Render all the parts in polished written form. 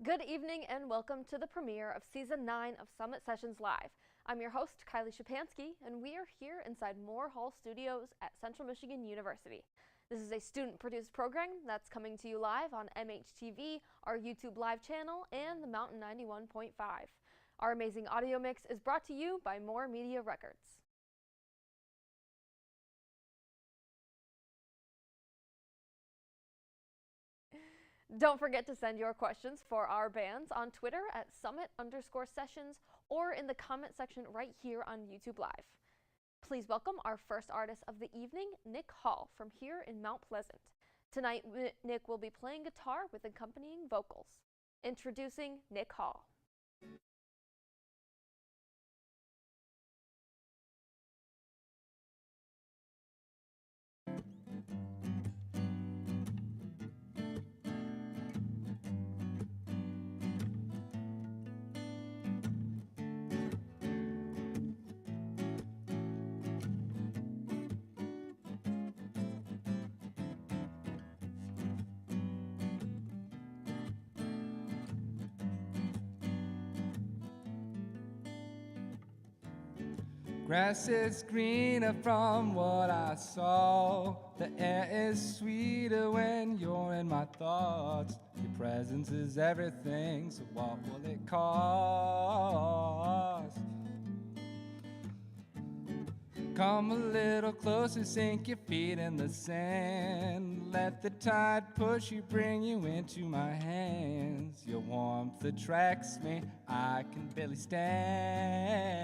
Good evening and welcome to the premiere of Season 9 of Summit Sessions Live. I'm your host, Kylie Shapansky, and we are here inside Moore Hall Studios at Central Michigan University. This is a student-produced program that's coming to you live on MHTV, our YouTube live channel, and the Mountain 91.5. Our amazing audio mix is brought to you by Moore Media Records. Don't forget to send your questions for our bands on Twitter at Summit_Sessions or in the comment section right here on YouTube Live. Please welcome our first artist of the evening, Nick Hall, from here in Mount Pleasant. Tonight, Nick will be playing guitar with accompanying vocals. Introducing Nick Hall. Grass is greener from what I saw. The air is sweeter when you're in my thoughts. Your presence is everything, so what will it cost? Come a little closer, sink your feet in the sand. Let the tide push you, bring you into my hands. Your warmth attracts me, I can barely stand.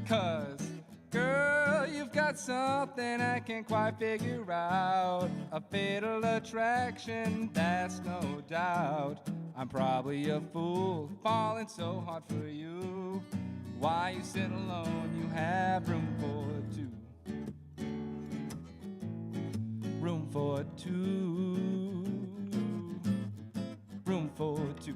'Cause, girl, you've got something I can't quite figure out. A fatal attraction, that's no doubt. I'm probably a fool, falling so hard for you. Why you sit alone, you have room for two. Room for two. Room for two.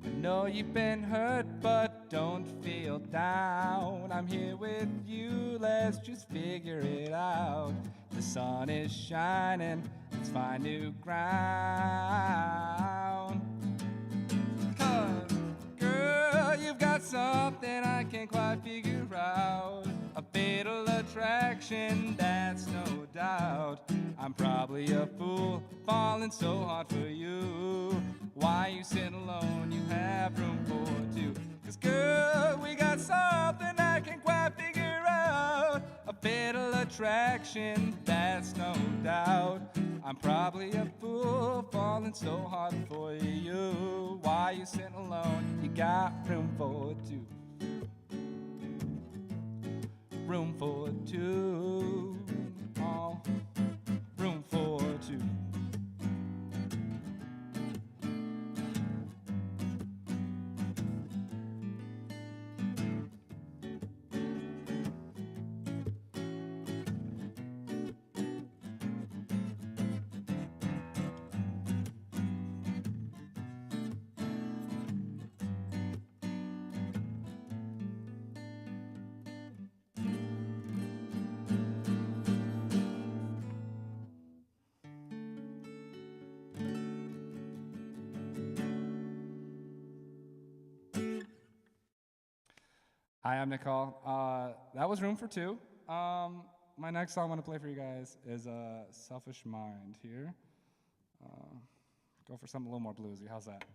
I know you've been hurt, but don't feel down. I'm here with you, let's just figure it out. The sun is shining, let's find new ground. 'Cause, girl, you've got something I can't quite figure out. A fatal attraction, that's no doubt. I'm probably a fool, falling so hard for you. Why you sit alone, you have room for two. 'Cause, girl, we got something I can't quite figure out. A fatal attraction, that's no doubt. I'm probably a fool, falling so hard for you. Why you sitting alone, you got room for two. Room for two. Oh, room for two. Hi, I'm Nicole. That was Room for Two. My next song I want to play for you guys is Selfish Mind here. Go for something a little more bluesy. How's that?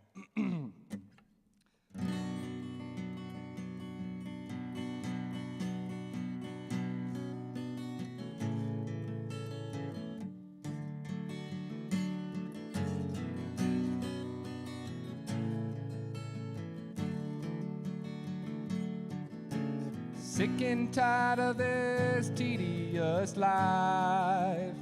Sick and tired of this tedious life.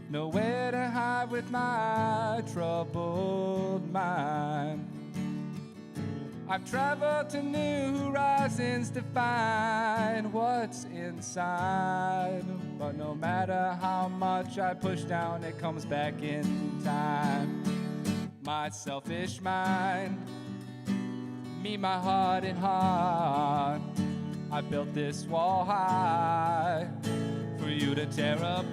Nowhere to hide with my troubled mind. I've traveled to new horizons to find what's inside. But no matter how much I push down, it comes back in time. My selfish mind, me, my heart and heart. I built this wall high for you to tear apart.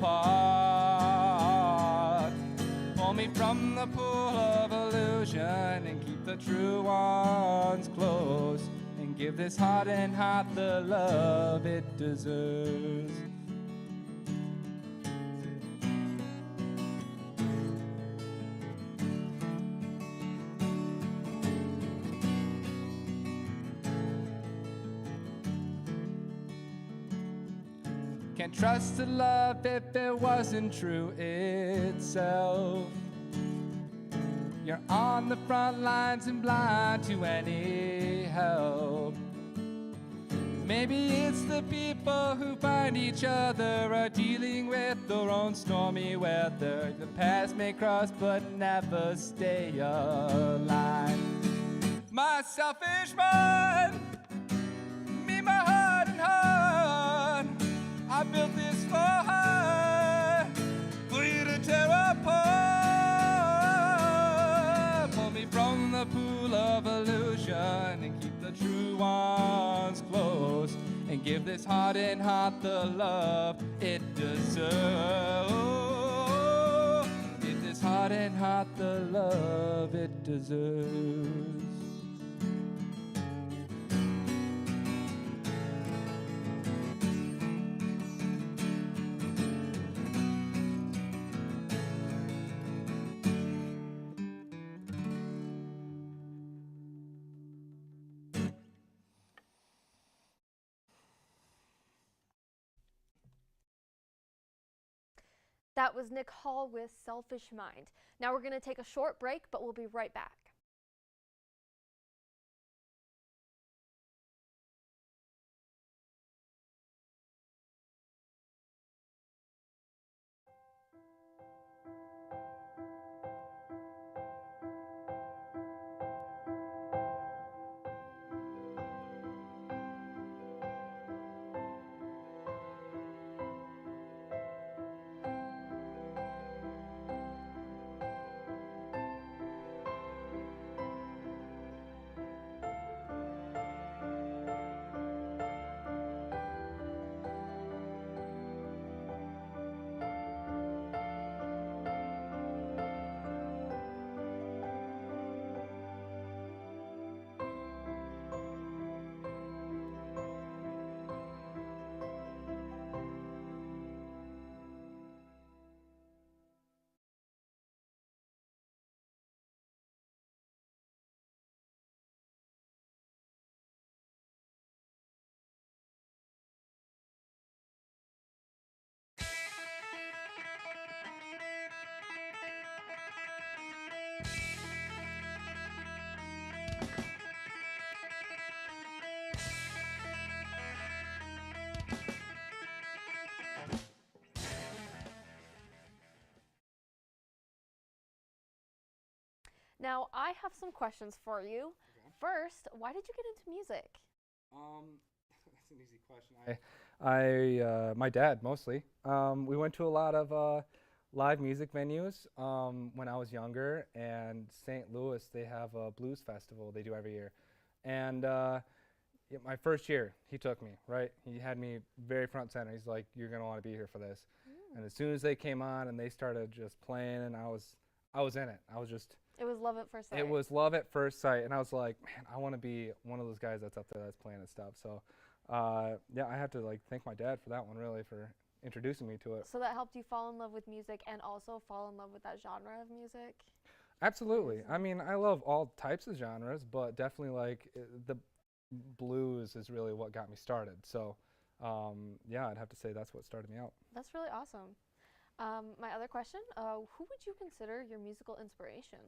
Pull me from the pool of illusion and keep the true ones close, and give this hardened heart the love it deserves. Can't trust a love if it wasn't true itself. You're on the front lines and blind to any help. Maybe it's the people who find each other are dealing with their own stormy weather. The paths may cross but never stay aligned. My selfish mind, me, my heart and heart, I built this floor high for you to tear apart. Pull me from the pool of illusion and keep the true ones close, and give this hardened heart the love it deserves. Give this hardened heart the love it deserves. That was Nick Hall with Selfish Mind. Now we're going to take a short break, but we'll be right back. Now, I have some questions for you. Okay. First, why did you get into music? That's an easy question. My dad mostly. We went to a lot of live music venues when I was younger, and St. Louis, they have a blues festival they do every year. And yeah, my first year, he took me, right? He had me very front center. He's like, you're going to want to be here for this. And as soon as they came on and they started just playing, and I was in it. It was love at first sight. It was love at first sight, and I was like, man, I want to be one of those guys that's up there that's playing and stuff. So, yeah, I have to like thank my dad for that one, really, for introducing me to it. So that helped you fall in love with music and also fall in love with that genre of music? Absolutely. I mean, I love all types of genres, but definitely like the blues is really what got me started. So, yeah, I'd have to say that's what started me out. That's really awesome. My other question, who would you consider your musical inspiration?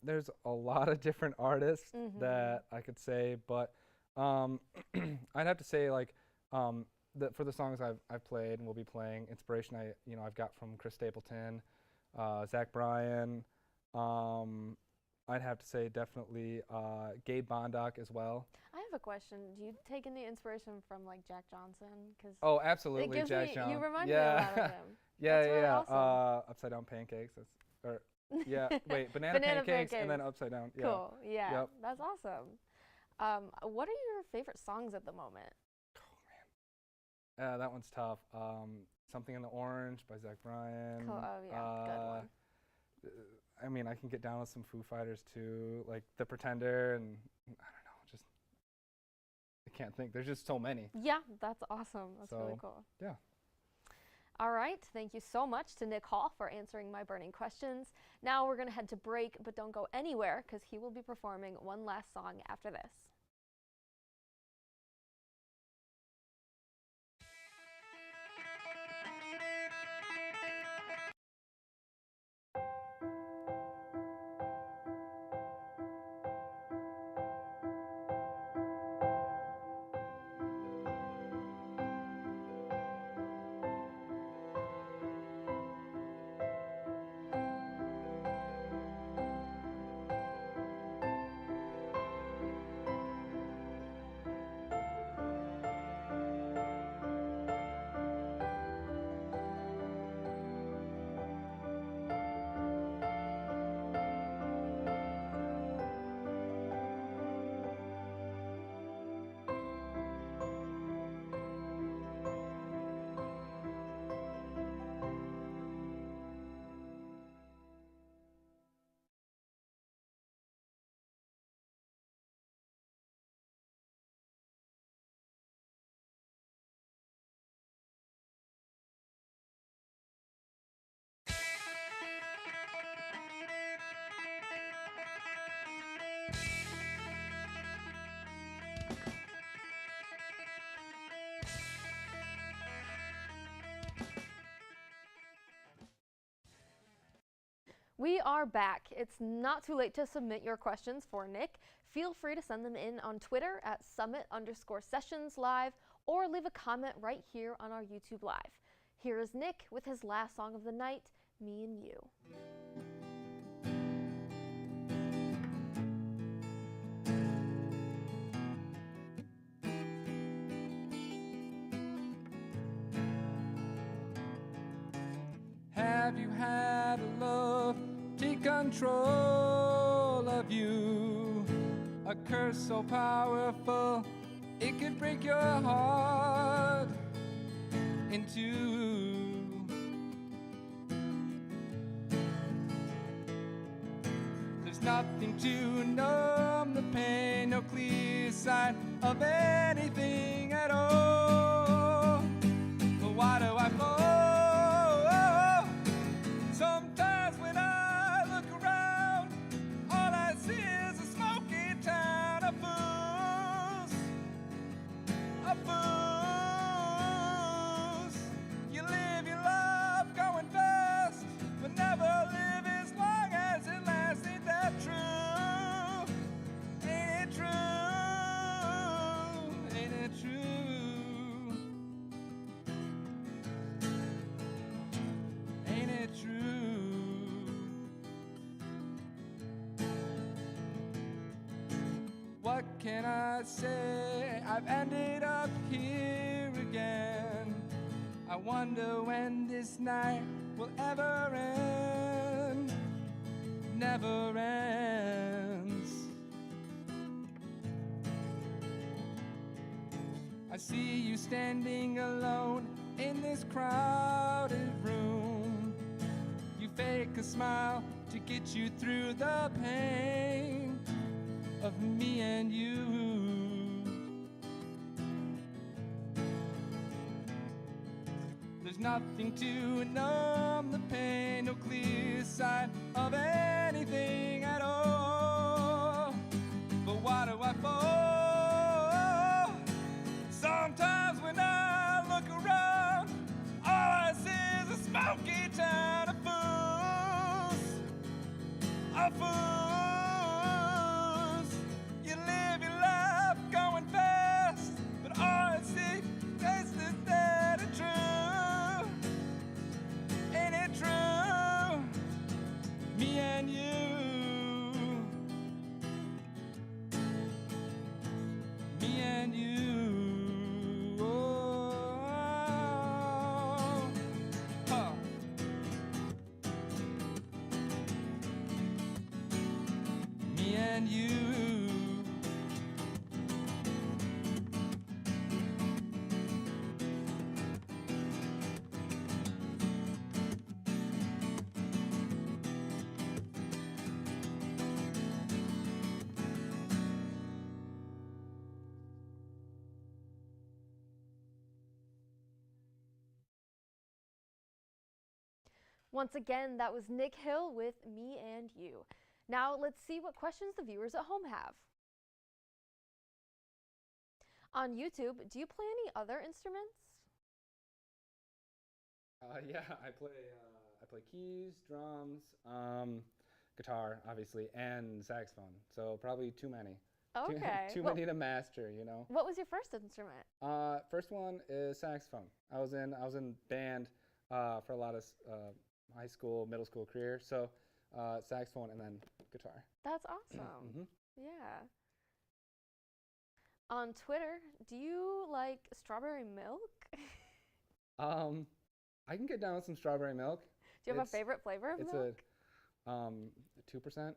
There's a lot of different artists that I could say, but I'd have to say like for the songs I've played and will be playing, inspiration I've got from Chris Stapleton, Zach Bryan. I'd have to say definitely Gabe Bondoc as well. I have a question. Do you take any inspiration from like Jack Johnson? Oh, absolutely, Jack Johnson. You remind me a lot of him. Yeah, That's really awesome. Upside down pancakes. Yeah, wait, banana pancakes and then upside down. Yeah. Cool. Yeah, Yep. that's awesome. What are your favorite songs at the moment? Oh man, that one's tough. Something in the Orange by Zach Bryan. Oh yeah, good one. I mean, I can get down with some Foo Fighters too, like The Pretender, and I don't know, just I can't think. There's just so many. Yeah, that's awesome. That's really cool. Yeah. All right, thank you so much to Nick Hall for answering my burning questions. Now we're going to head to break, but don't go anywhere because he will be performing one last song after this. We are back. It's not too late to submit your questions for Nick. Feel free to send them in on Twitter at @Summit_SessionsLive or leave a comment right here on our YouTube Live. Here is Nick with his last song of the night, Me and You. Have you had a love take control of you? A curse so powerful it could break your heart in two. There's nothing to numb the pain, no clear sign of anything at all. But why do I fall? Sometimes when I look around, all I see is a smoky town of fools, of fools. You live your life going fast, but never live as long as it lasts. Ain't that true? Ain't it true? Ain't it true? Ain't it true? What can I say? I've ended up here again. I wonder when this night will ever end. Never ends. I see you standing alone in this crowded room. You fake a smile to get you through the pain of me and you. There's nothing to numb the pain, no clear sign of anything at all. But why do I fall? Sometimes when I look around, all I see is a smoky town of fools, of fools. You live your life going fast, but all I see is that it's true. Ain't it true? Me and you. Once again, that was Nick Hill with Me and You. Now let's see what questions the viewers at home have. On YouTube, do you play any other instruments? Yeah, I play keys, drums, guitar, obviously, and saxophone. So probably too many. Okay. Too many to master, you know. What was your first instrument? First one is saxophone. I was in band for a lot of high school, middle school career. So saxophone and then guitar. That's awesome. Yeah. On Twitter, do you like strawberry milk? I can get down with some strawberry milk. Do you have a favorite flavor of milk? It's a 2%.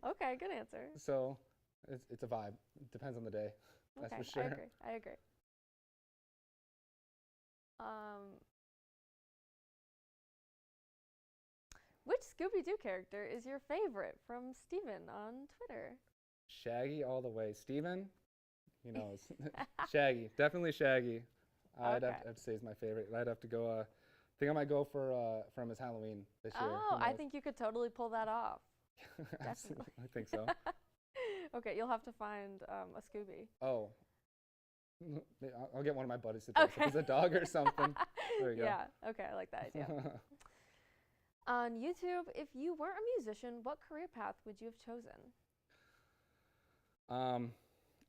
Okay, good answer. So it's a vibe. It depends on the day. That's Okay, for sure. I agree. Which Scooby-Doo character is your favorite from Steven on Twitter? Shaggy all the way. Steven, he knows. Shaggy, definitely Shaggy. I'd have to say he's my favorite. I'd have to go. I think I might go for from his Halloween this year. Oh, I think you could totally pull that off. Absolutely, I think so. Okay, you'll have to find a Scooby. Oh, I'll get one of my buddies to dress up as a dog or something. There you go. Yeah. Okay, I like that idea. On YouTube, if you weren't a musician, what career path would you have chosen?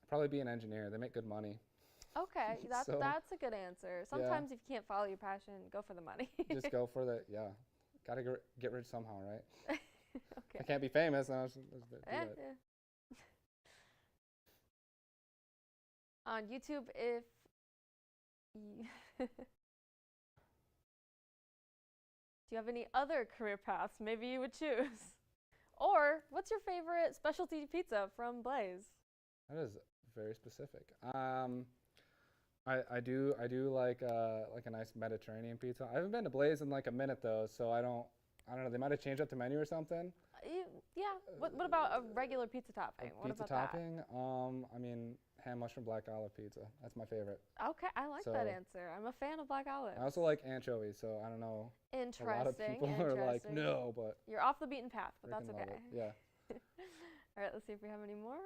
Probably be an engineer. They make good money. Okay, that's a good answer. Sometimes if you can't follow your passion, go for the money. Just go for the, gotta get rich somehow, right? Okay. I can't be famous. I'll just do that. On YouTube, if you do you have any other career paths maybe you would choose? Or what's your favorite specialty pizza from Blaze? That is very specific. I do like a nice Mediterranean pizza. I haven't been to Blaze in like a minute though, so I don't know. They might have changed up the menu or something. Yeah. What about a regular pizza topping? What pizza about topping? That? I mean, ham mushroom black olive pizza. That's my favorite. Okay, I like that answer. I'm a fan of black olives. I also like anchovies, so I don't know. Interesting. A lot of people are like, no, but you're off the beaten path, but that's okay. Yeah. All right, let's see if we have any more.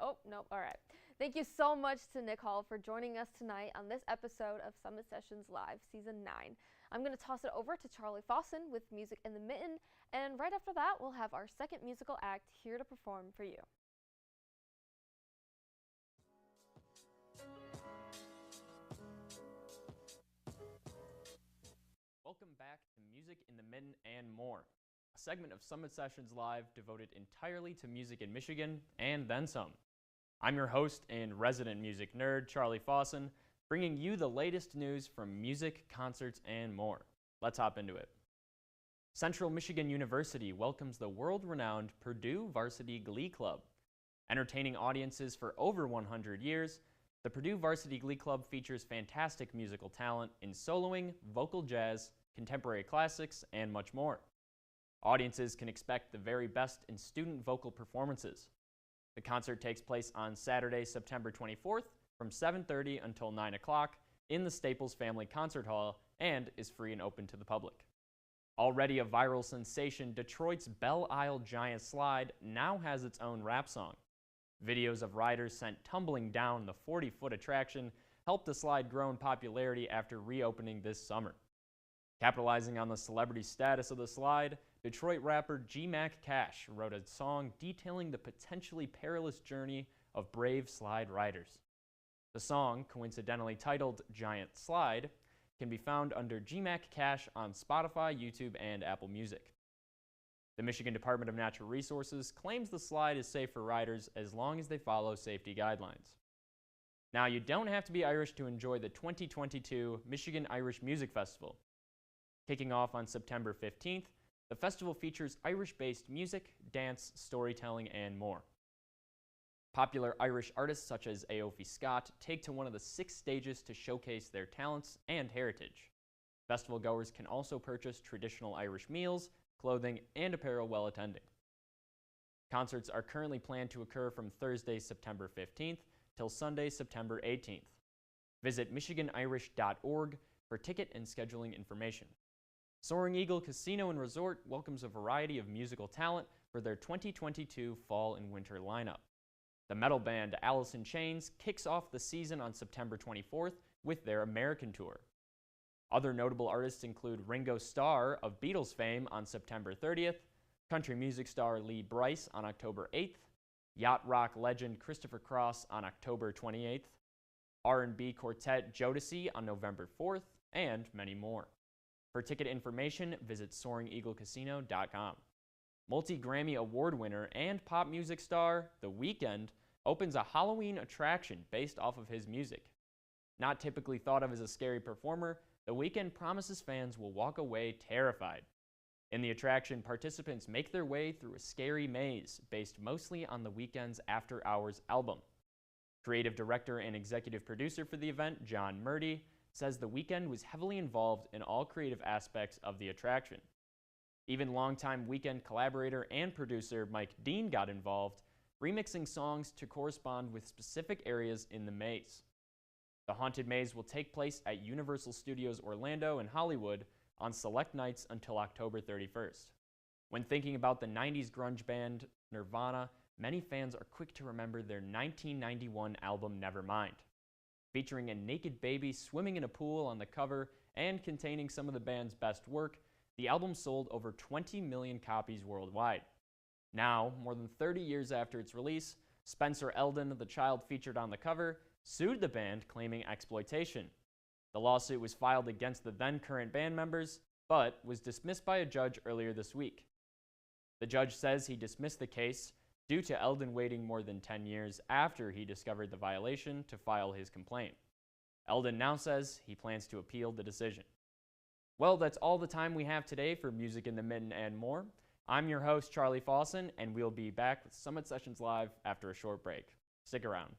Oh, nope. All right. Thank you so much to Nick Hall for joining us tonight on this episode of Summit Sessions Live, Season 9. I'm going to toss it over to Charlie Fawson with Music in the Mitten, and right after that, we'll have our second musical act here to perform for you. Welcome back to Music in the Mitten and More, a segment of Summit Sessions Live devoted entirely to music in Michigan and then some. I'm your host and resident music nerd, Charlie Fawson, bringing you the latest news from music, concerts, and more. Let's hop into it. Central Michigan University welcomes the world-renowned Purdue Varsity Glee Club. Entertaining audiences for over 100 years, the Purdue Varsity Glee Club features fantastic musical talent in soloing, vocal jazz, contemporary classics, and much more. Audiences can expect the very best in student vocal performances. The concert takes place on Saturday, September 24th from 7:30 until 9 o'clock in the Staples Family Concert Hall and is free and open to the public. Already a viral sensation, Detroit's Belle Isle Giant Slide now has its own rap song. Videos of riders sent tumbling down the 40-foot attraction helped the slide grow in popularity after reopening this summer. Capitalizing on the celebrity status of the slide, Detroit rapper G-Mac Cash wrote a song detailing the potentially perilous journey of brave slide riders. The song, coincidentally titled Giant Slide, can be found under G-Mac Cash on Spotify, YouTube, and Apple Music. The Michigan Department of Natural Resources claims the slide is safe for riders as long as they follow safety guidelines. Now, you don't have to be Irish to enjoy the 2022 Michigan Irish Music Festival. Kicking off on September 15th, the festival features Irish-based music, dance, storytelling, and more. Popular Irish artists such as Aoife Scott take to one of the 6 stages to showcase their talents and heritage. Festival goers can also purchase traditional Irish meals, clothing, and apparel while attending. Concerts are currently planned to occur from Thursday, September 15th till Sunday, September 18th. Visit michiganirish.org for ticket and scheduling information. Soaring Eagle Casino and Resort welcomes a variety of musical talent for their 2022 fall and winter lineup. The metal band Alice in Chains kicks off the season on September 24th with their American tour. Other notable artists include Ringo Starr of Beatles fame on September 30th, country music star Lee Brice on October 8th, yacht rock legend Christopher Cross on October 28th, R&B quartet Jodeci on November 4th, and many more. For ticket information, visit SoaringEagleCasino.com. Multi-Grammy Award winner and pop music star The Weeknd opens a Halloween attraction based off of his music. Not typically thought of as a scary performer, The Weeknd promises fans will walk away terrified. In the attraction, participants make their way through a scary maze based mostly on The Weeknd's After Hours album. Creative director and executive producer for the event, John Murdy, says The Weeknd was heavily involved in all creative aspects of the attraction. Even longtime Weeknd collaborator and producer Mike Dean got involved, remixing songs to correspond with specific areas in the maze. The Haunted Maze will take place at Universal Studios Orlando and Hollywood on select nights until October 31st. When thinking about the 90s grunge band Nirvana, many fans are quick to remember their 1991 album Nevermind. Featuring a naked baby swimming in a pool on the cover and containing some of the band's best work, the album sold over 20 million copies worldwide. Now, more than 30 years after its release, Spencer Eldon, the child featured on the cover, sued the band claiming exploitation. The lawsuit was filed against the then-current band members, but was dismissed by a judge earlier this week. The judge says he dismissed the case due to Eldon waiting more than 10 years after he discovered the violation to file his complaint. Eldon now says he plans to appeal the decision. Well, that's all the time we have today for Music in the Mitten and more. I'm your host, Charlie Fawson, and we'll be back with Summit Sessions Live after a short break. Stick around.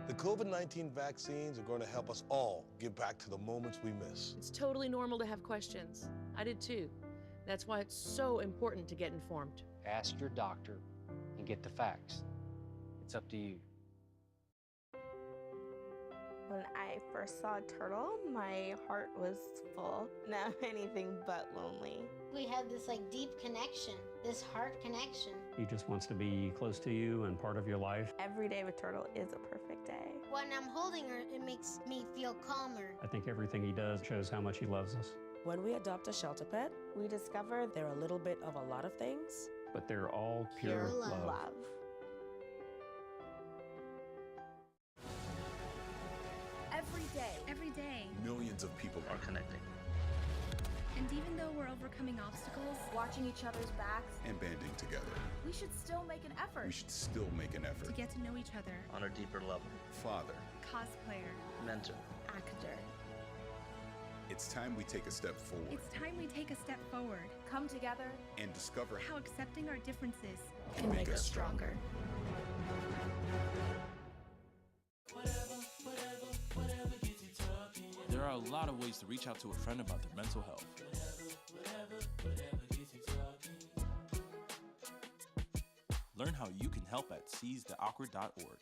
The COVID-19 vaccines are going to help us all get back to the moments we miss. It's totally normal to have questions. I did too. That's why it's so important to get informed. Ask your doctor and get the facts. It's up to you. When I first saw a turtle, my heart was full. Now anything but lonely. We had this deep connection, this heart connection. He just wants to be close to you and part of your life. Every day with Turtle is a perfect day. When I'm holding her, it makes me feel calmer. I think everything he does shows how much he loves us. When we adopt a shelter pet, We discover they're a little bit of a lot of things. But they're all pure, Pure love. love. Every day, Millions of people are connecting and even though we're overcoming obstacles, Watching each other's backs. and banding together. we should still make an effort We should still make an to effort. get to know each other. On a deeper level. Father, Cosplayer, Mentor. Actor. it's time we take a step forward it's time we take a step forward. Come together. and discover How accepting our differences can make us stronger. There are a lot of ways to reach out to a friend about their mental health. Learn how you can help at seizetheawkward.org.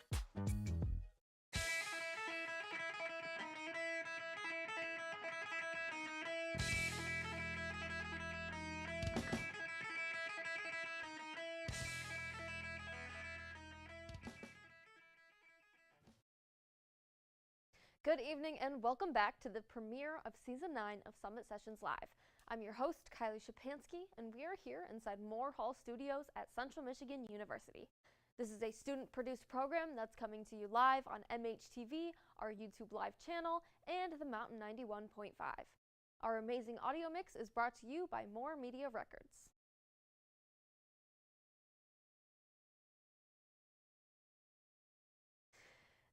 Good evening and welcome back to the premiere of Season 9 of Summit Sessions Live. I'm your host, Kylie Shapansky, and we are here inside Moore Hall Studios at Central Michigan University. This is a student-produced program that's coming to you live on MHTV, our YouTube Live channel, and the Mountain 91.5. Our amazing audio mix is brought to you by Moore Media Records.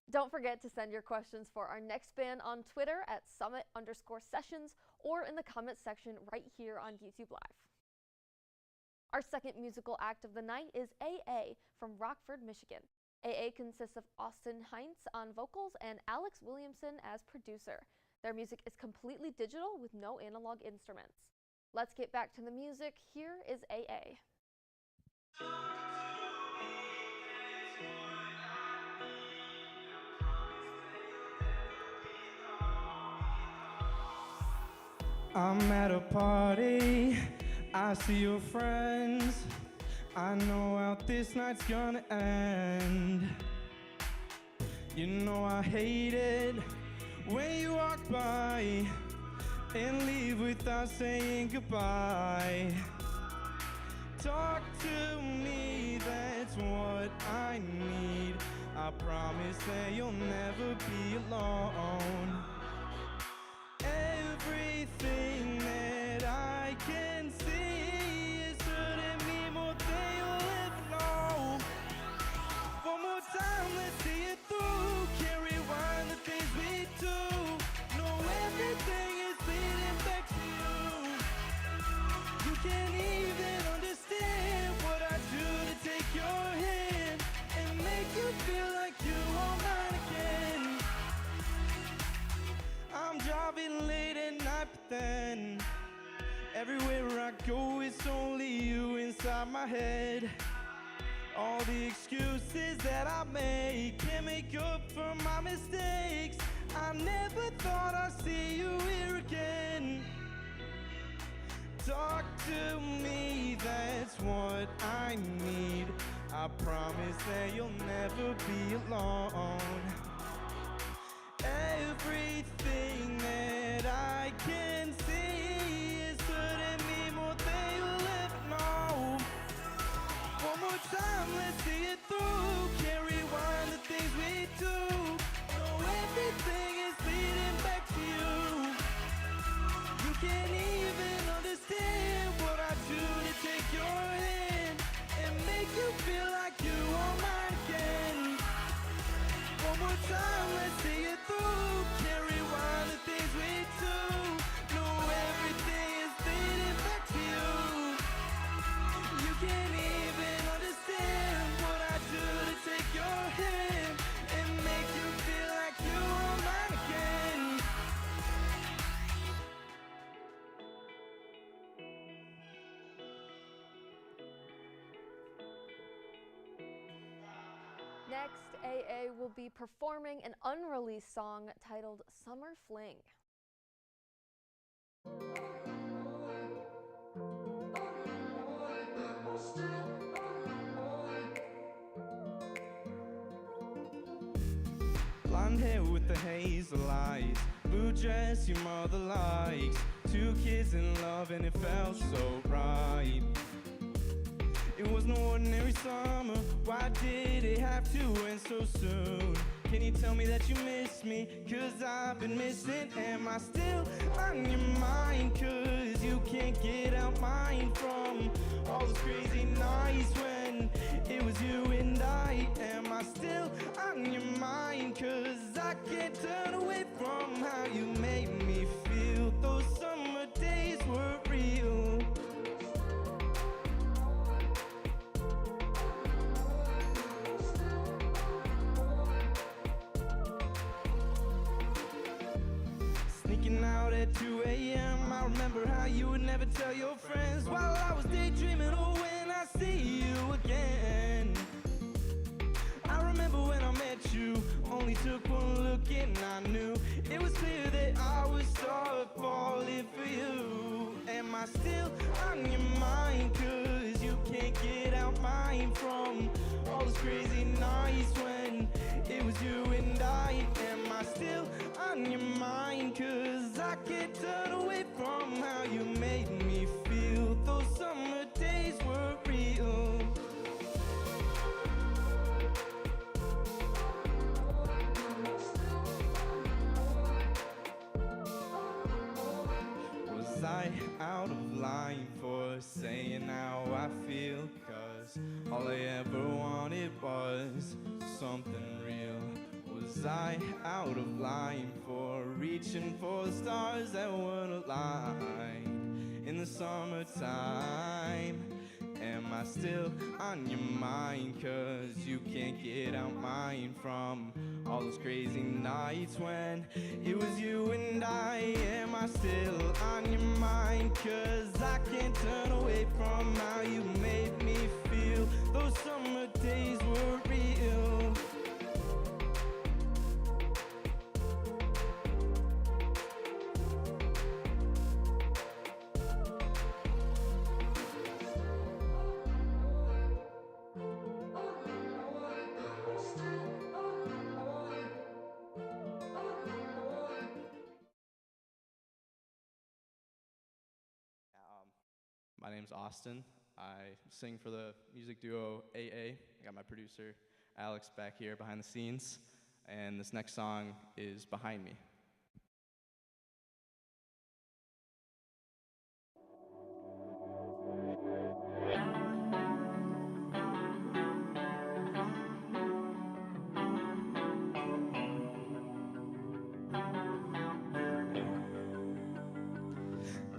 Don't forget to send your questions for our next band on Twitter at @summit_sessions or in the comments section right here on YouTube Live. Our second musical act of the night is AA from Rockford, Michigan. AA consists of Austin Heinz on vocals and Alex Williamson as producer. Their music is completely digital with no analog instruments. Let's get back to the music. Here is AA. I'm at a party, I see your friends. I know how this night's gonna end. You know I hate it when you walk by and leave without saying goodbye. Talk to me, that's what I need. I promise that you'll never be alone. Everything that I can see is hurting me more than you'll ever know. One more time, let's see it through. Can't rewind the things we do. Know everything is leading back to you. You can't even understand what I do to take your hand and make you feel like you are mine again. I'm driving late at night, but then everywhere I go, it's only you inside my head. All the excuses that I make can't make up for my mistakes. I never thought I'd see you here again. Talk to me, that's what I need. I promise that you'll never be alone. Everything that I can see is hurting me more than you'll ever know. One more time, let's see it through. Can't rewind the things we do. Know everything is leading back to you. You can't even understand what I do to take your hand and make you feel like you are mine again. One more time, let's see it through. Can't rewind the things we do. Know everything is leading back to you. You can't even understand what I do to take your hand and make you feel like you are mine again. Next, AA will be performing an unreleased song titled Summer Fling. Blonde hair with the hazel eyes, blue dress your mother likes. 2 kids in love and it felt so right. It was no ordinary summer, why did it have to end so soon? Can you tell me that you miss me? Cause I've been missing. Am I still on your mind? Cause you can't get out mine from all those crazy nights when it was you and I. Am I still on your mind? Cause I can't turn away from how you made me feel. Those summer days were real. Sneaking out at 2 a.m. I remember how you would never tell your friends while I was daydreaming. Oh, when I see you again. I remember when I met you, only took one look and I knew it was clear that I would start falling for you. Am I still on your mind? Cause you can't get out mine from all those crazy nights when it was you and I. Am I still on Was I out of line for saying how I feel? 'Cause all I ever wanted was something real. Was I out of line for reaching for the stars that would align in the summertime? Am I still on your mind? 'Cause you can't get out mine from all those crazy nights when it was you and I. Am I still on your mind? 'Cause I can't turn away from how you made me feel. Those summer days were real. My name's Austin. I sing for the music duo AA. I got my producer Alex back here behind the scenes, and this next song is Behind Me.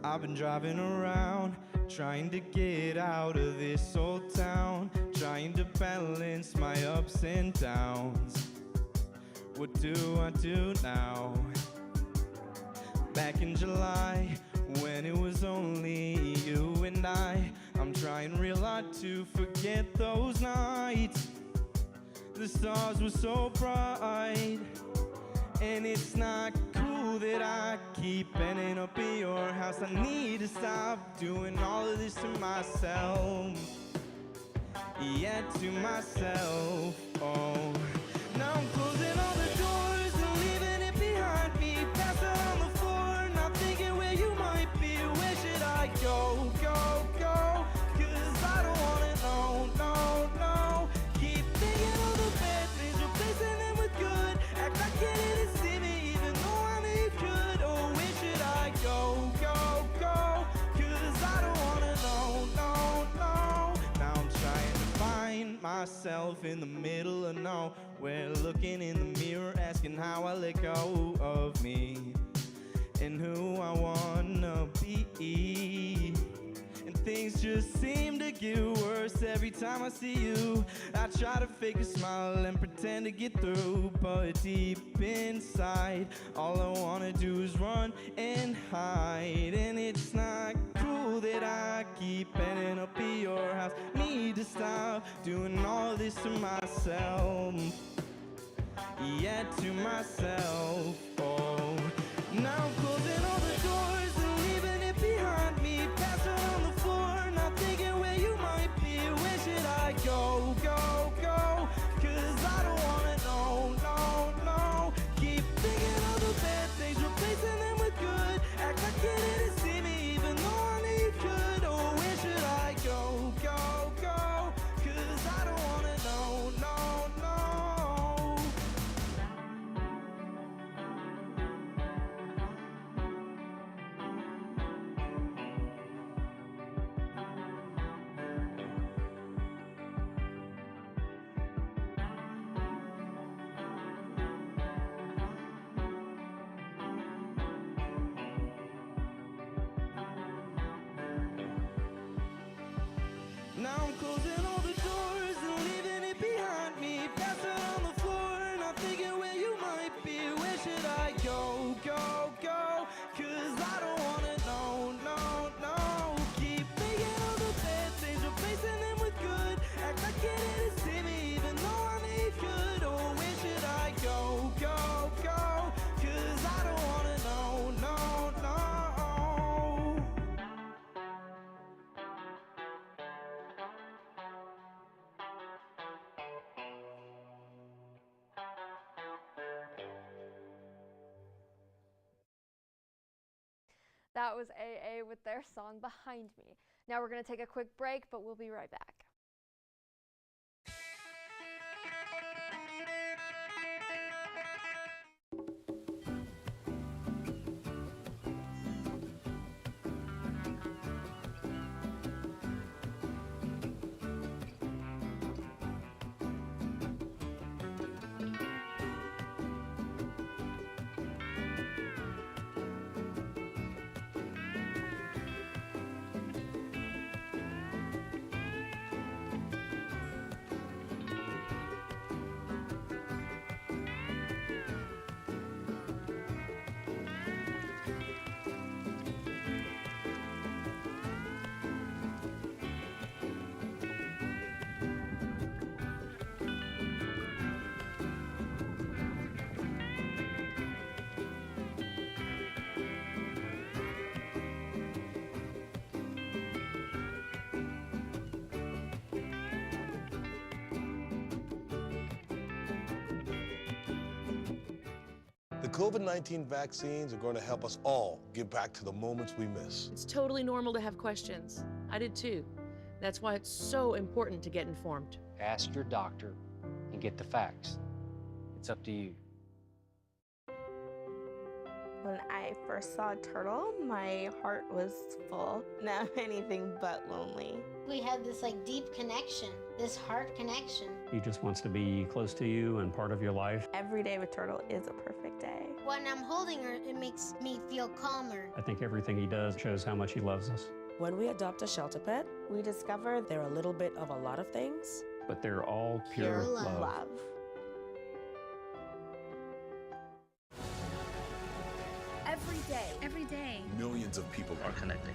I've been driving around, trying to get out of this old town, trying to balance my ups and downs. What do I do now? Back in July, when it was only you and I'm trying real hard to forget those nights. The stars were so bright, and it's not cool that I keep ending up in your house. I need to stop doing all of this to myself. Yeah, to myself. Oh, now I'm closing all the doors and leaving it behind me. Pass out on the floor, not thinking where you might be. Where should I go, go, go? 'Cause I don't wanna know, no, no. Keep thinking of the bad things, replacing them with good. Act like you didn't see me, even though I knew you could. Oh, where should I go, go, go? 'Cause I don't wanna know, no, no. Now I'm trying to find myself in the middle of nowhere, looking in the mirror, asking how I let go of me and who I wanna be. And things just seem to get worse every time I see you. I try to fake a smile and pretend to get through, but deep inside, all I wanna do is run and hide. And it's not cool that I keep ending up at your house. Need to stop doing all this to myself. Yeah, to myself. Oh, now I'm closing all the doors and leaving it behind me. Pass out on the floor, not thinking where you might be. Where should I go, go, go? 'Cause I don't wanna know, no, no. Keep thinking of the bad things, replacing them with good. Act like you didn't see me, even though I knew you could. Oh, where should I go, go, go? 'Cause I don't wanna know, no, no. Now I'm closing all the doors and leaving it behind me. Pass out on the floor, not thinking where you might be. Where should I go, go, go? 'Cause I don't wanna know, no, no. Keep thinking of the bad things, replacing them with good. Act like you didn't see me, even though I knew you could. Oh, where should I go, go, go? 'Cause I don't wanna know, no, no. That was AA with their song Behind Me. Now we're going to take a quick break, but we'll be right back. COVID-19 vaccines are going to help us all get back to the moments we miss. It's totally normal to have questions. I did too. That's why it's so important to get informed. Ask your doctor and get the facts. It's up to you. When I first saw a turtle, my heart was full. Now anything but lonely. We have this deep connection, this heart connection. He just wants to be close to you and part of your life. Every day with Turtle is a perfect day. When I'm holding her, it makes me feel calmer. I think everything he does shows how much he loves us. When we adopt a shelter pet, We discover they're a little bit of a lot of things. But they're all pure love. love. Every day. Millions of people are connecting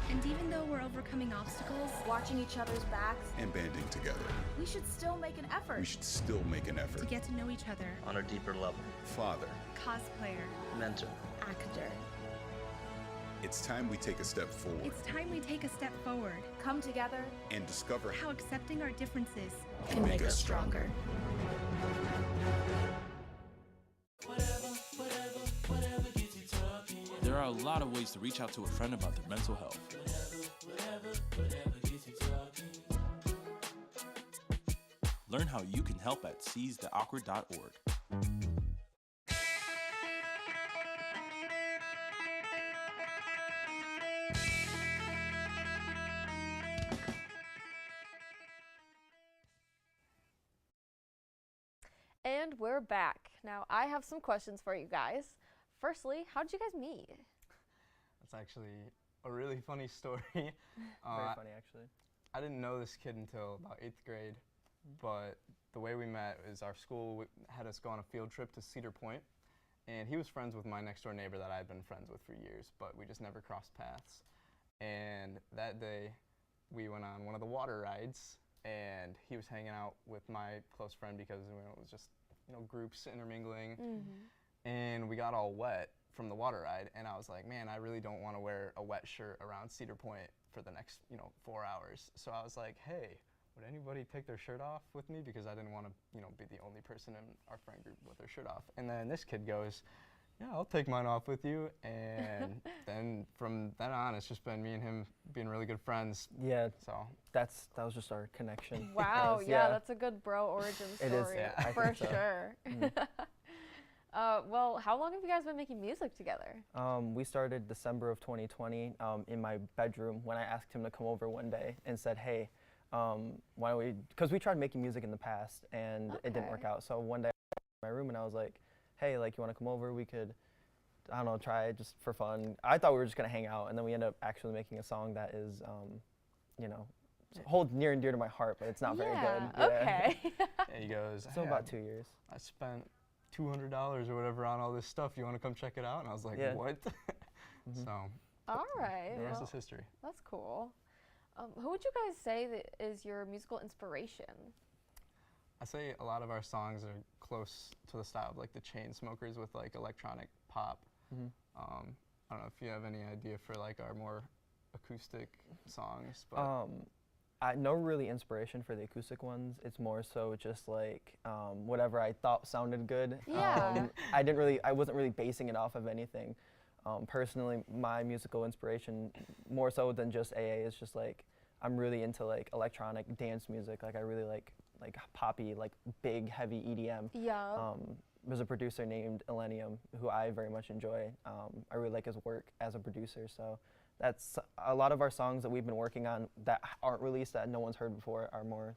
And even though we're overcoming obstacles, watching each other's backs, and banding together. we should still make an effort. We should still make an to effort. get to know each other, on a deeper level. Father, cosplayer, Mentor. Actor. it's time we take a step forward it's time we take a step forward. Come together. and discover How accepting our differences can make us stronger. There are a lot of ways to reach out to a friend about their mental health. Learn how you can help at seizetheawkward.org. And we're back. Now, I have some questions for you guys. Firstly, how did you guys meet? That's actually a really funny story. Very funny, actually. I didn't know this kid until about 8th grade, but the way we met is our school had us go on a field trip to Cedar Point, and he was friends with my next door neighbor that I had been friends with for years, but we just never crossed paths. And that day, we went on one of the water rides, and he was hanging out with my close friend because it was just groups intermingling. And we got all wet from the water ride, and I was like, man, I really don't want to wear a wet shirt around Cedar Point for the next 4 hours. So I was like, hey, would anybody take their shirt off with me, because I didn't want to be the only person in our friend group with their shirt off. And then this kid goes, yeah, I'll take mine off with you. And then from then on, it's just been me and him being really good friends. Yeah. So that was just our connection. Wow, yeah, that's a good bro origin story. It is, yeah, for sure. Well, how long have you guys been making music together? We started December of 2020 in my bedroom when I asked him to come over one day and said, hey, why don't we, because we tried making music in the past and it didn't work out. So one day I was in my room and I was like, hey, you want to come over? We could, I don't know, try it just for fun. I thought we were just going to hang out, and then we ended up actually making a song that is, holds near and dear to my heart, but it's not very good. Yeah. Okay. He goes, so about 2 years. I spent $200 or whatever on all this stuff. You want to come check it out? And I was like, what? So, all right. The rest is history. That's cool. Who would you guys say that is your musical inspiration? I say a lot of our songs are close to the style of the Chainsmokers with electronic pop. I don't know if you have any idea for our more acoustic songs, but no really inspiration for the acoustic ones. It's more so just whatever I thought sounded good. Yeah. I wasn't really basing it off of anything. Personally, my musical inspiration, more so than just AA, is just I'm really into electronic dance music. I really like poppy, big, heavy EDM. Yeah. There's a producer named Illenium who I very much enjoy. I really like his work as a producer, so that's a lot of our songs that we've been working on that aren't released, that no one's heard before, are more,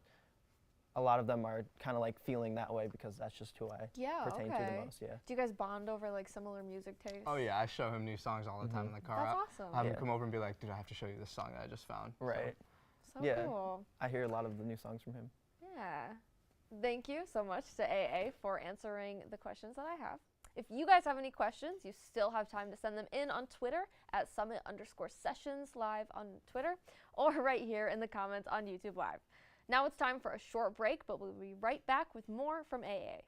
a lot of them are kind of feeling that way because that's just who I pertain to the most. Yeah. Do you guys bond over similar music tastes? Oh yeah, I show him new songs all the time in the car. That's awesome. I have him come over and be like, dude, I have to show you this song that I just found. Right. So yeah. Cool. I hear a lot of the new songs from him. Yeah. Thank you so much to AA for answering the questions that I have. If you guys have any questions, you still have time to send them in on Twitter at @Summit_SessionsLive on Twitter, or right here in the comments on YouTube Live. Now it's time for a short break, but we'll be right back with more from AA.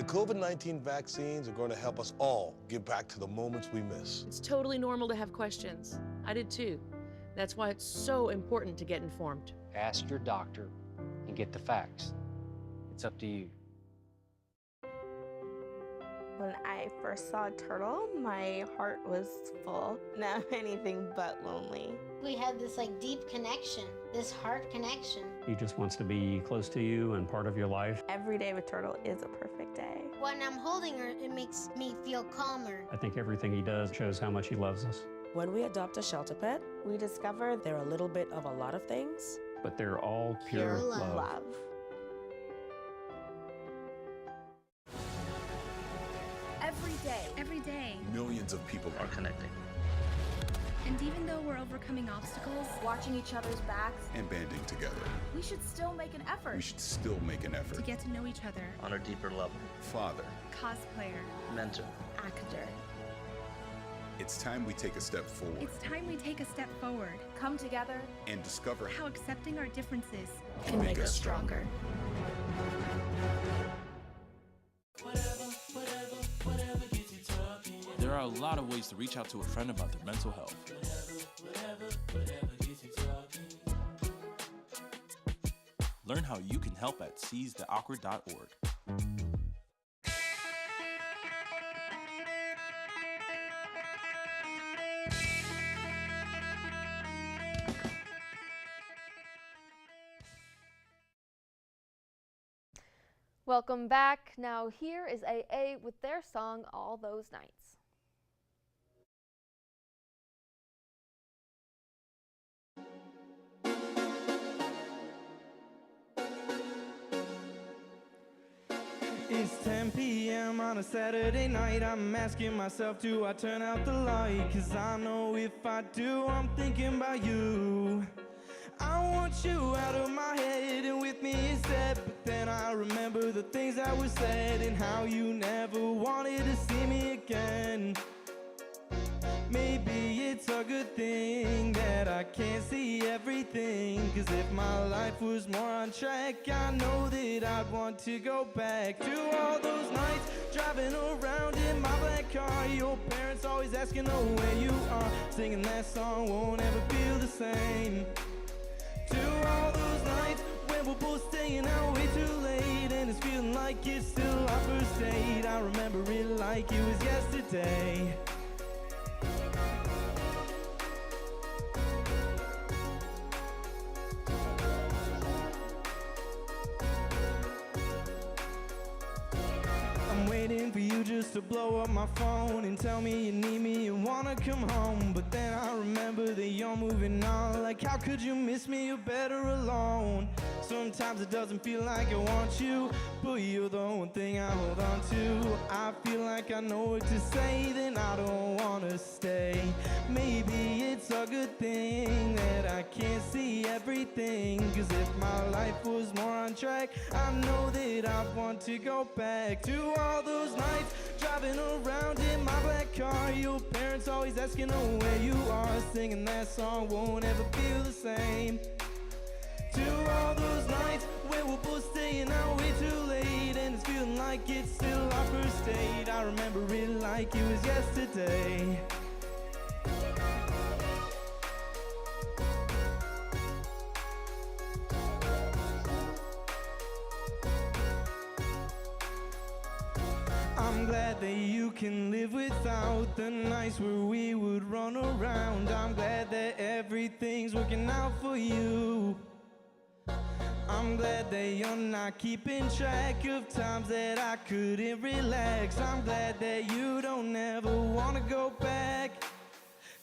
COVID-19 vaccines are going to help us all get back to the moments we miss. It's totally normal to have questions. I did too. That's why it's so important to get informed. Ask your doctor and get the facts. It's up to you. When I first saw a turtle, my heart was full. Now anything but lonely. We have this deep connection, this heart connection. He just wants to be close to you and part of your life. Every day with turtle is a perfect day. When I'm holding her, it makes me feel calmer. I think everything he does shows how much he loves us. When we adopt a shelter pet, We discover they're a little bit of a lot of things. But they're all pure love. Every day. Millions of people are connecting And even though we're overcoming obstacles, watching each other's backs, and banding together. we should still make an effort. We should still make an to effort. get to know each other, on a deeper level. Father, cosplayer, Mentor. actor. it's time we take a step forward it's time we take a step forward. Come together. and discover How accepting our differences can make us stronger. There are a lot of ways to reach out to a friend about their mental health. Learn how you can help at seizetheawkward.org. Welcome back. Now here is AA with their song All Those Nights. It's 10 p.m. on a Saturday night. I'm asking myself, do I turn out the light? 'Cause I know if I do, I'm thinking about you. I want you out of my head and with me instead. But then I remember the things that were said and how you never wanted to see me again. Maybe it's a good thing that I can't see everything. 'Cause if my life was more on track, I know that I'd want to go back to all those nights driving around in my black car. Your parents always asking, oh, where you are. Singing that song won't ever feel the same. To all those nights when we're both staying out way too late, and it's feeling like it's still our first date. I remember it like it was yesterday. I'm waiting for you just to blow up my phone and tell me you need me and wanna come home. But then I remember that you're moving on. Like, how could you miss me? You're better alone. Sometimes it doesn't feel like I want you, but you're the one thing I hold on to. I feel like I know what to say, then I don't wanna stay. Maybe it's a good thing that I can't see everything. 'Cause if my life was more on track, I know that I'd want to go back to all those nights driving around in my black car. Your parents always asking, oh, where you are. Singing that song won't ever feel the same. To all those nights where we're both staying out way too late, and it's feeling like it's still our first date. I remember it like it was yesterday. I'm glad that you can live without the nights where we would run around. I'm glad that everything's working out for you. I'm glad that you're not keeping track of times that I couldn't relax. I'm glad that you don't ever want to go back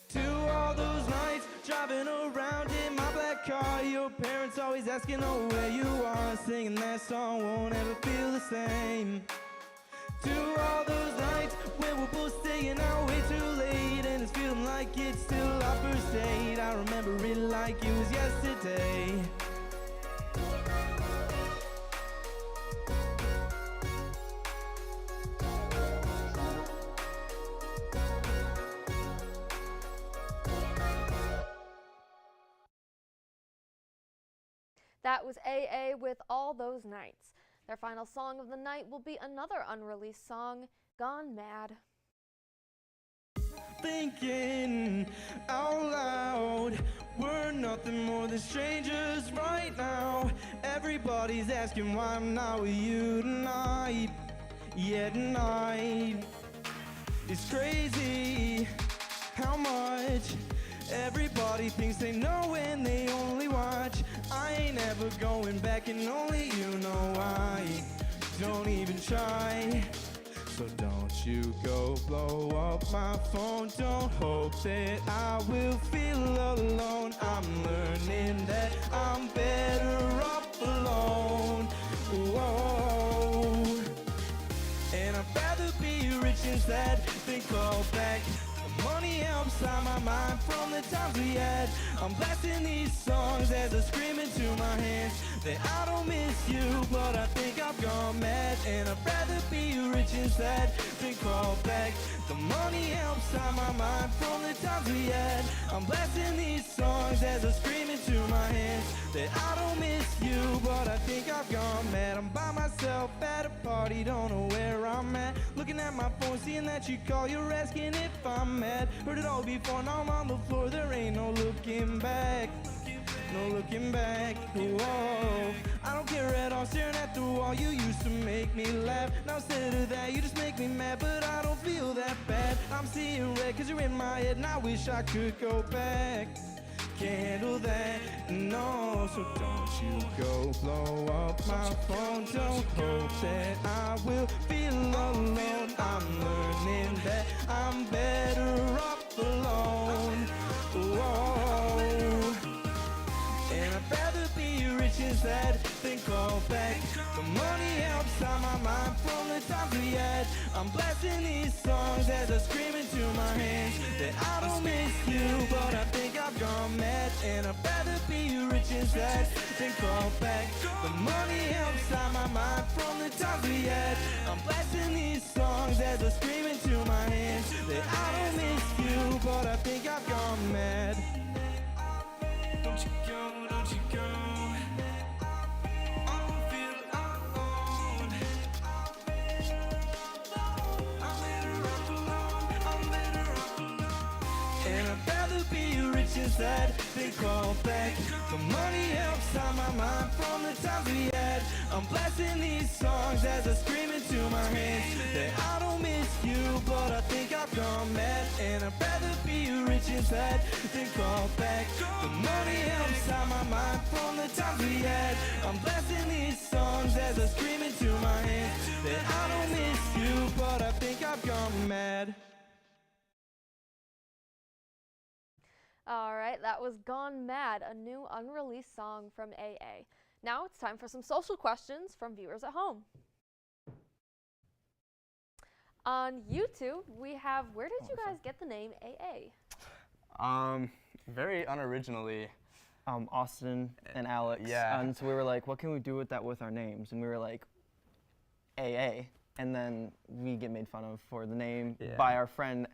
to all those nights driving around in my black car. Your parents always asking, oh, where you are. Singing that song won't ever feel the same. To all those nights when we're both staying out way too late, and it's feeling like it's still our first date. I remember it like it was yesterday. That was AA with All Those Nights. Their final song of the night will be another unreleased song, Gone Mad. Thinking out loud, we're nothing more than strangers right now. Everybody's asking why I'm not with you tonight. Yeah, tonight. It's crazy how much everybody thinks they know when they only watch. I ain't ever going back and only you know why. Don't even try. So don't you go blow up my phone. Don't hope that I will feel alone. I'm learning that I'm better off alone. Whoa. And I'd rather be rich instead than call back. The money helps out my mind from the times we had. I'm blasting these songs as I scream into my hands that I don't miss you, but I think I've gone mad. And I'd rather be rich instead than call back. The money helps out my mind from the times we had. I'm blasting these songs as I scream into my hands that I don't miss you, but I think I've gone mad. I'm by myself at a party, don't know where I'm at. Looking at my phone, seeing that you call, you're asking if I'm mad. Heard it all before, now I'm on the floor, there ain't no looking back. No looking back, whoa. I don't care at all, staring at the wall. You used to make me laugh. Now instead of that, you just make me mad. But I don't feel that bad. I'm seeing red cause you're in my head, and I wish I could go back. Can't handle that, no. So don't you go blow up my phone. Don't hope that I will feel alone. I'm learning that I'm better off alone. Whoa. And I'd rather be rich instead than call back. The money helps out my mind from the times we had. I'm blasting these songs as I scream into my hands that I don't miss you, but I think I've gone mad. And I'd rather be rich instead than call back. The money helps out my mind from the times we had. I'm blasting these songs as I scream into my hands that I don't miss you, but I think I've gone mad. Don't you go, don't you go. I don't feel alone. I'm better off alone. I'm better off alone. And I'd rather be rich instead than call back. The money helps out my mind from the times we had. I'm blasting these songs as I scream into my hands that I don't miss you, but I think I've gone mad. And I'd rather be rich instead than call back. The money helps out my mind from the times we had. I'm blasting these songs as I scream into my hands that I don't miss you, but I think I've gone mad. All right, that was Gone Mad, a new unreleased song from AA. Now it's time for some social questions from viewers at home. On YouTube, we have, where did you guys get the name AA? Very unoriginally. Austin and Alex. Yeah. And so we were like, what can we do with that with our names? And we were like, AA. And then we get made fun of for the name by our friend,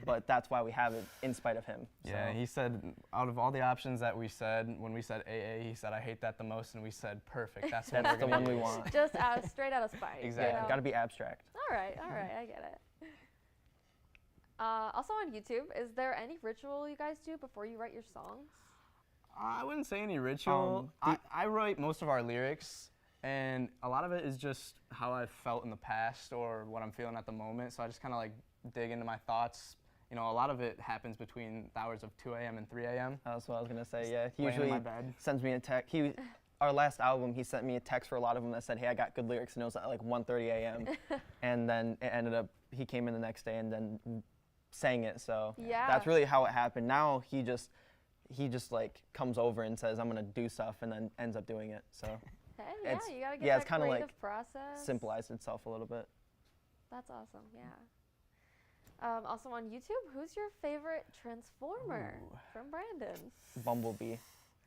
but that's why we have it in spite of him. Yeah, so. he said, out of all the options that we said, when we said AA, he said, I hate that the most, and we said, perfect, that's the one we want. Just straight out of spite. Exactly. Yeah, gotta be abstract. All right, I get it. Also on YouTube, is there any ritual you guys do before you write your songs? I wouldn't say any ritual. I write most of our lyrics, and a lot of it is just how I've felt in the past or what I'm feeling at the moment. So I just kind of like dig into my thoughts. You know, a lot of it happens between the hours of 2 a.m. and 3 a.m. That's what I was gonna say. Yeah, he laying in usually my bed. sends me a text. Our last album, he sent me a text for a lot of them that said, "Hey, I got good lyrics," and it was at like 1:30 a.m. And then it ended up he came in the next day and then sang it. So that's really how it happened. Now he just like comes over and says, "I'm gonna do stuff," and then ends up doing it. So. Hey, you gotta get that creative process. Simplified itself a little bit. That's awesome, yeah. Also on YouTube, who's your favorite Transformer from Brandon? Bumblebee.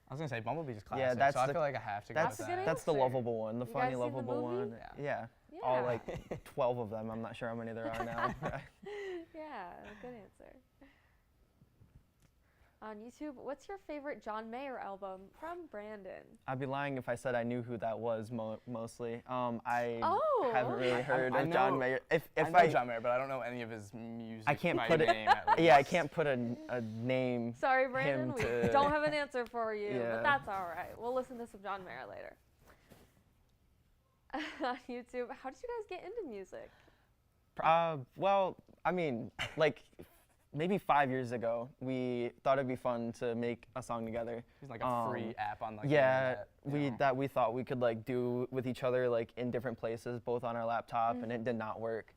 I was gonna say Bumblebee's classic. Yeah, that's so I feel like I have to go with that. That's the lovable one, the funny, lovable one. Yeah. All like 12 of them. I'm not sure how many there are now. Yeah, good answer. On YouTube, what's your favorite John Mayer album? From Brandon. I'd be lying if I said I knew who that was mostly. I Oh. haven't really heard I of know- John Mayer. If I know John Mayer, but I don't know any of his music. I can't by put it. name, at Yeah, I least. can't put a name. Sorry, Brandon, him we to- don't have an answer for you, Yeah. but that's all right. We'll listen to some John Mayer later. On YouTube, how did you guys get into music? Well, I mean, like maybe 5 years ago, we thought it'd be fun to make a song together. It's like a free app on like yeah, the internet, we thought we could like do with each other like in different places, both on our laptop, and it did not work.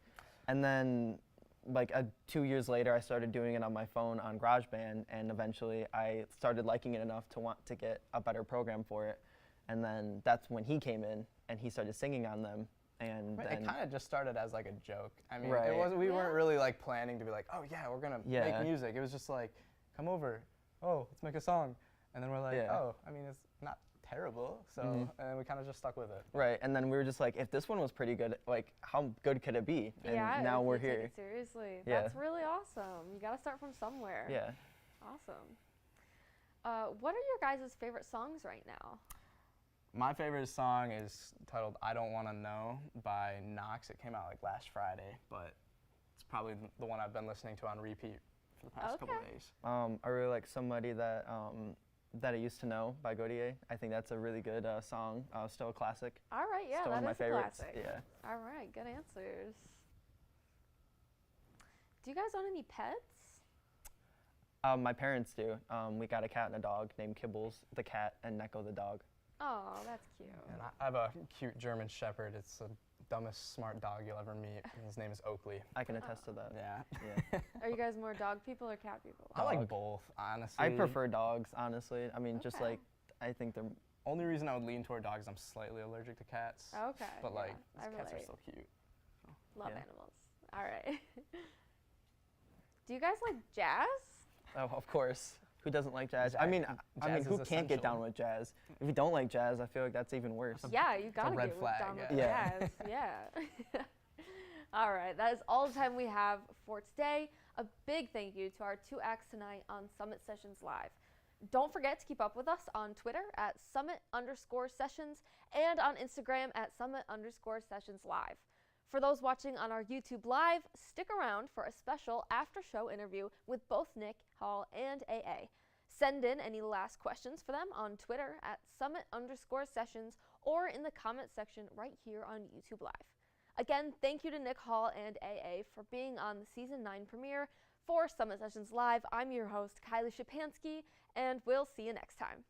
And then like 2 years later, I started doing it on my phone on GarageBand, and eventually I started liking it enough to want to get a better program for it. And then that's when he came in and he started singing on them. And It kind of just started as like a joke. I mean, Right. it wasn't. We weren't really like planning to be like, oh yeah, we're gonna Yeah. make music. It was just like, come over, oh, let's make a song, and then we're like, Yeah. oh, I mean, it's not terrible, so and we kind of just stuck with it. Right, and then we were just like, if this one was pretty good, like how good could it be? And yeah, now if we're you take here. it seriously. Yeah. That's really awesome. You got to start from somewhere. Yeah. Awesome. What are your guys' favorite songs right now? My favorite song is titled "I Don't Want to Know" by Knox. It came out like last Friday, but it's probably the one I've been listening to on repeat for the past couple days. I really like Somebody That I Used to Know by Godier. I think that's a really good song. Still a classic. All right, yeah, Still that one of my is a favorites. classic. Yeah. All right, good answers. Do you guys own any pets? My parents do. We got a cat and a dog named Kibbles the cat and Neko the dog. Oh, that's cute. And I have a cute German Shepherd. It's the dumbest smart dog you'll ever meet. And his name is Oakley. I can attest to that. Yeah. Are you guys more dog people or cat people? I like both, honestly. I prefer dogs, honestly. I mean, just Okay. like, I think they're... Only reason I would lean toward dogs, I'm slightly allergic to cats. Okay. But like, yeah, I cats are relate. still cute. So. Love Yeah. animals. All right. Do you guys like jazz? Oh, of course. Who doesn't like jazz? I mean, Jazz who is can't get down essential. with jazz? If you don't like jazz, I feel like that's even worse. Yeah, you gotta red get flag, down with yeah. jazz. Yeah. All right, that is all the time we have for today. A big thank you to our two acts tonight on Summit Sessions Live. Don't forget to keep up with us on Twitter at @Summit_Sessions and on Instagram at @Summit_Sessions Live. For those watching on our YouTube Live, stick around for a special after-show interview with both Nick Hall and AA. Send in any last questions for them on Twitter at @Summit_Sessions or in the comment section right here on YouTube Live. Again, thank you to Nick Hall and AA for being on the Season 9 premiere. For Summit Sessions Live, I'm your host, Kylie Shapansky, and we'll see you next time.